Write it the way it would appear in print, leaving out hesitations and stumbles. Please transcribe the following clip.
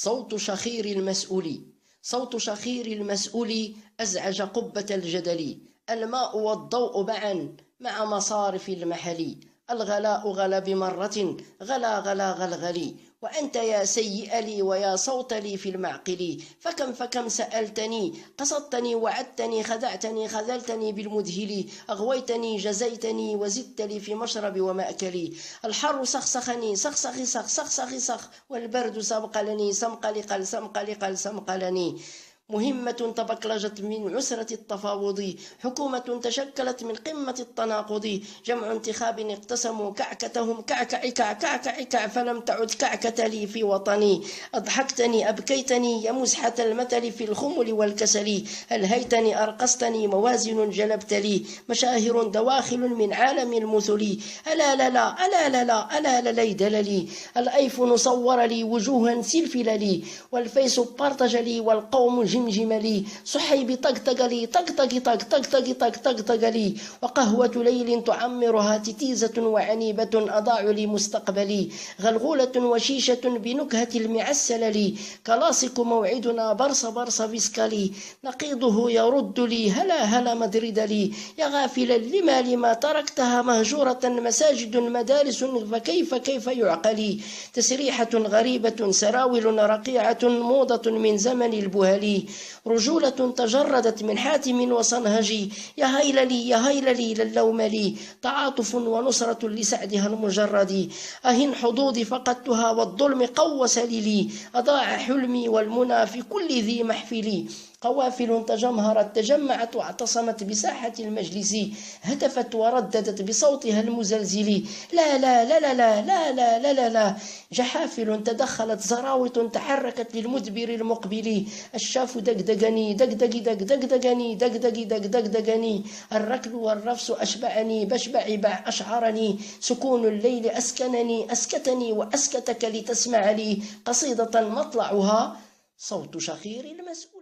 صوت شخير المسؤول، صوت شخير المسؤول أزعج قبة الجدل. الماء والضوء معا مع مصارف المحل. الغلاء غلا بمرة، غلا غلا غلغلي. وأنت يا سيئ لي ويا صوت لي في المعقل. فكم فكم سألتني، قصدتني وعدتني، خدعتني خذلتني بالمذهل. أغويتني جزيتني وزدت لي في مشرب ومأكلي. الحر سخسخني سخسخ سخ سخسخ سخ، والبرد سمقلني سمقلقل سمقلقل سمقلني. مهمة تبكلجت من عسرة التفاوض، حكومة تشكلت من قمة التناقض. جمع انتخاب اقتسموا كعكتهم كعكعكع كعكعكع، فلم تعد كعكة لي في وطني. أضحكتني أبكيتني يا مزحة المثل في الخمل والكسل. ألهيتني أرقصتني موازن جلبت لي، مشاهر دواخل من عالم المثل. ألا لا لا ألا لا لا ألا لا ليد لي. الأيفون صور لي وجوها سلفل لي، والفيس بارتج لي والقوم جمجم لي. صحيب طقطق لي طقطق طق طقطق طق طقطق لي. وقهوة ليل تعمرها تتيزة وعنيبة أضاعوا لي مستقبلي. غلغولة وشيشة بنكهة المعسل لي. كلاصق موعدنا برص برص فيسكالي. نقيضه يرد لي هلا هلا مدريد لي. يا غافلا لما تركتها مهجورة، مساجد مدارس فكيف كيف يعقلي. تسريحة غريبة سراول رقيعة موضة من زمن البهلي. رجولة تجردت من حاتم وصنهجي. يا هيللي يا هيللي للوم لي. تعاطف ونصرة لسعدها المجرد. أهن حظوظي فقدتها والظلم قوس لي. أضاع حلمي والمنى في كل ذي محفلي. قوافل تجمهرت تجمعت واعتصمت بساحة المجلس. هتفت ورددت بصوتها المزلزل. لا لا لا لا لا لا لا لا لا لا. جحافل تدخلت زراوط تحركت للمدبر المقبل. الشاف دقدقني دقدقي دقدقني دقدقي دقدقني. الركل والرفس أشبعني بشبع باع أشعرني. سكون الليل أسكنني أسكتني وأسكتك لتسمع لي. قصيدة مطلعها صوت شخير المسؤول.